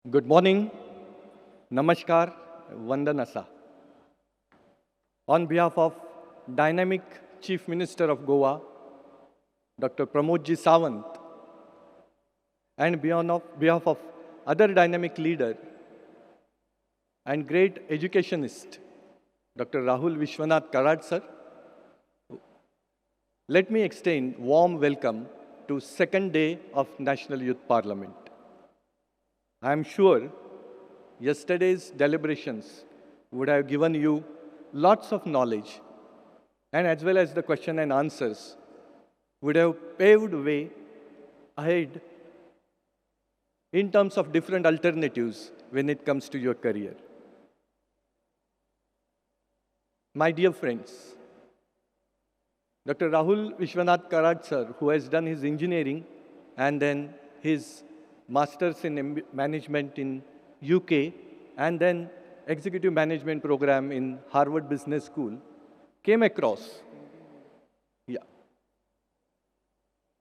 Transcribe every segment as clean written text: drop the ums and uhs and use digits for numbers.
Good morning, Namaskar, Vandanasa. On behalf of Dynamic Chief Minister of Goa, Dr. Pramodji Sawant, and behalf of other dynamic leader and great educationist, Dr. Rahul Vishwanath Karad sir, let me extend warm welcome to second day of National Youth Parliament. I am sure yesterday's deliberations would have given you lots of knowledge, and as well as the question and answers would have paved way ahead in terms of different alternatives when it comes to your career. My dear friends, Dr. Rahul Vishwanath Karad sir, who has done his engineering and then his Masters in Management in UK and then Executive Management program in Harvard Business School, came across.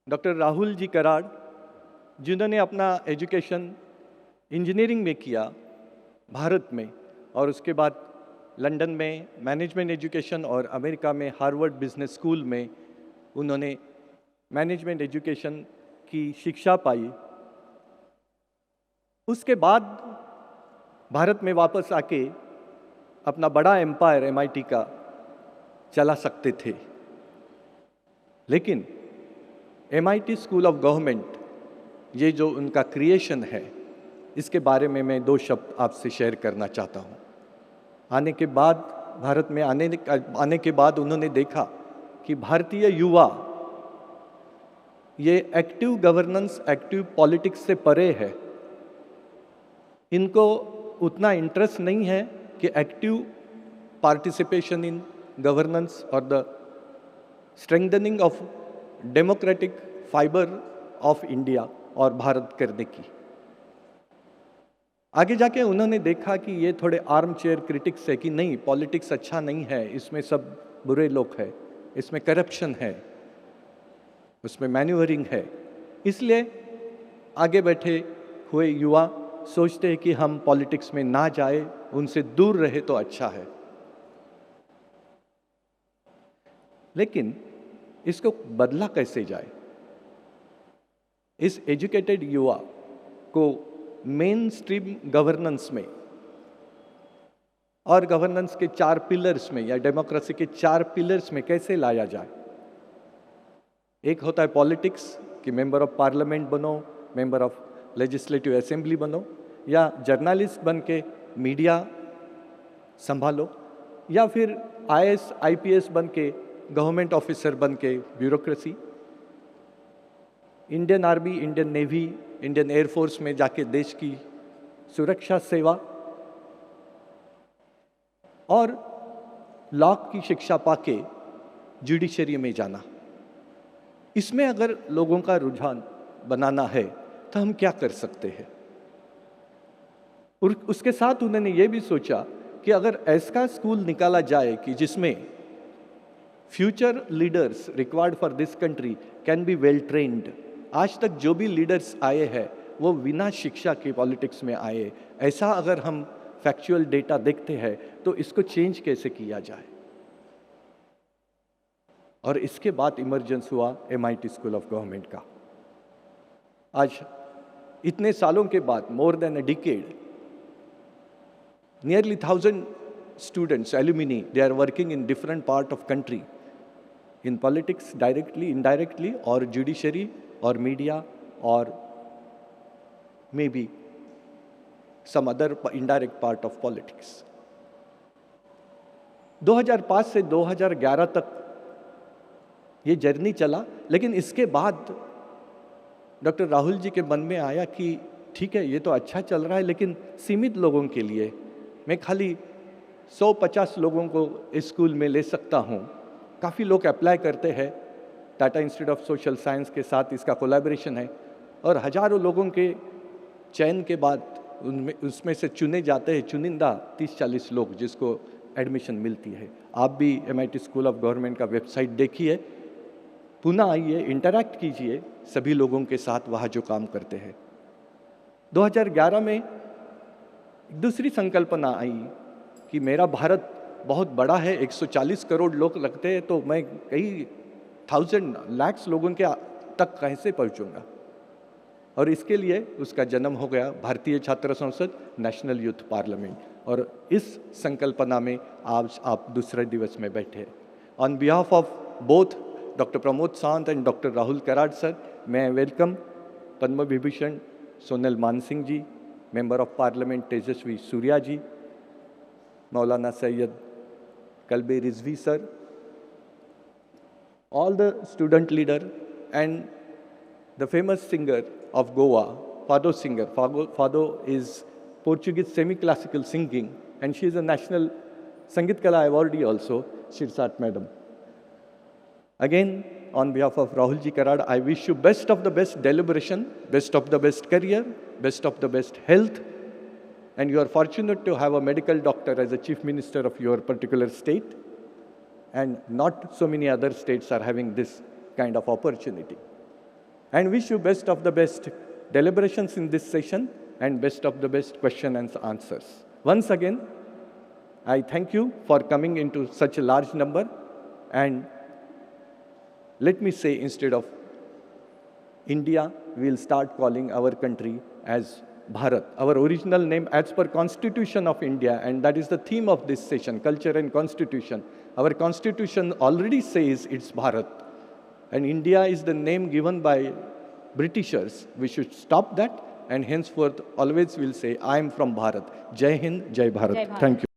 Doctor Rahul ji Karad, जिन्होंने अपना education engineering में किया भारत में और उसके बाद London में management education और अमेरिका में हार्वर्ड बिजनेस स्कूल में उन्होंने मैनेजमेंट एजुकेशन की शिक्षा पाई। उसके बाद भारत में वापस आके अपना बड़ा एम्पायर MIT का चला सकते थे, लेकिन MIT स्कूल ऑफ गवर्नमेंट, ये जो उनका क्रिएशन है, इसके बारे में मैं दो शब्द आपसे शेयर करना चाहता हूँ। आने के बाद भारत में आने के बाद उन्होंने देखा कि भारतीय युवा ये एक्टिव गवर्नेंस, एक्टिव पॉलिटिक्स से परे है। इनको उतना इंटरेस्ट नहीं है कि एक्टिव पार्टिसिपेशन इन गवर्नेंस और the strengthening of democratic fibre of India और भारत करने की। आगे जाके उन्होंने देखा कि ये थोड़े आर्म चेयर क्रिटिक्स है कि नहीं, पॉलिटिक्स अच्छा नहीं है, इसमें सब बुरे लोग हैं, इसमें करप्शन है, उसमें मैन्यूवरिंग है। इसलिए आगे बैठे हुए युवा सोचते हैं कि हम पॉलिटिक्स में ना जाए, उनसे दूर रहे तो अच्छा है। लेकिन इसको बदला कैसे जाए? इस एजुकेटेड युवा को मेन स्ट्रीम गवर्नेंस में और गवर्नेंस के 4 पिलर्स में या डेमोक्रेसी के 4 पिलर्स में कैसे लाया जाए? एक होता है पॉलिटिक्स कि मेंबर ऑफ पार्लियामेंट बनो, मेंबर ऑफ लेजिस्लेटिव असेंबली बनो, या जर्नलिस्ट बन के मीडिया संभालो, या फिर IAS IPS बन के गवर्नमेंट ऑफिसर बन के bureaucracy, Indian army, Indian navy, Indian air force में जाके देश की सुरक्षा सेवा, और लॉ की शिक्षा पाके जुडिशरी में जाना। इसमें अगर लोगों का रुझान बनाना है तो हम क्या कर सकते हैं? और उसके साथ उन्होंने ये भी सोचा कि अगर ऐसा स्कूल निकाला जाए कि जिसमें future leaders required for this country can be well trained. आज तक जो भी लीडर्स आए हैं वो बिना शिक्षा के पॉलिटिक्स में आए। ऐसा अगर हम फैक्चुअल डेटा देखते हैं तो इसको चेंज कैसे किया जाए? और इसके बाद इमरजेंस हुआ MIT स्कूल ऑफ गवर्नमेंट का। आज इतने सालों के बाद, more than a decade, nearly 1,000 students, alumni, they are working in different part of country, in politics directly, indirectly, or judiciary, or media, or maybe some other indirect part of politics. 2005 से 2011 तक ये journey चला, लेकिन इसके बाद doctor Rahul जी के मन में आया कि ठीक है, ये तो अच्छा चल रहा है, लेकिन सीमित लोगों के लिए मैं खाली 150 लोगों को इस स्कूल में ले सकता हूँ। काफ़ी लोग अप्लाई करते हैं, Tata institute of social science के साथ इसका कोलैबोरेशन है, और हजारों लोगों के चयन के बाद उसमें से चुने जाते हैं चुनिंदा 30-40 लोग जिसको एडमिशन मिलती है। आप भी MIT स्कूल ऑफ गवर्नमेंट का वेबसाइट देखिए, पुनः आइए, इंटरैक्ट कीजिए सभी लोगों के साथ वहाँ जो काम करते हैं। 2011 में दूसरी संकल्पना आई कि मेरा भारत बहुत बड़ा है, 140 करोड़ लोग लगते हैं, तो मैं कई थाउजेंड लैक्स लोगों के तक कैसे पहुंचूंगा। और इसके लिए उसका जन्म हो गया भारतीय छात्र संसद, नेशनल यूथ पार्लियामेंट, और इस संकल्पना में आज आप दूसरे दिवस में बैठे। On behalf of both doctor Pramod Sawant and doctor Rahul Karad sir, मैं welcome Padma Vibhushan Sonal Mansingh ji, member of parliament Tejasvi Surya ji, Maulana Syed Kalbe Rizvi sir, all the student leader, and the famous singer of Goa, Fado singer. Fado is Portuguese semi-classical singing, and she is a national Sangeet Kala awardee also, Shirsat madam. Again, on behalf of Rahul Ji Karad, I wish you best of the best deliberation, best of the best career, best of the best health, and you are fortunate to have a medical doctor as a chief minister of your particular state, and not so many other states are having this kind of opportunity. And wish you best of the best deliberations in this session and best of the best question and answers. Once again, I thank you for coming into such a large number, and let me say, instead of India, we'll start calling our country as Bharat, our original name as per Constitution of India, and that is the theme of this session, culture and constitution. Our constitution already says it's Bharat, and India is the name given by Britishers. We should stop that, and henceforth always we'll say, I am from Bharat. Jai Hind, Jai Bharat. Jai Bharat. Thank you.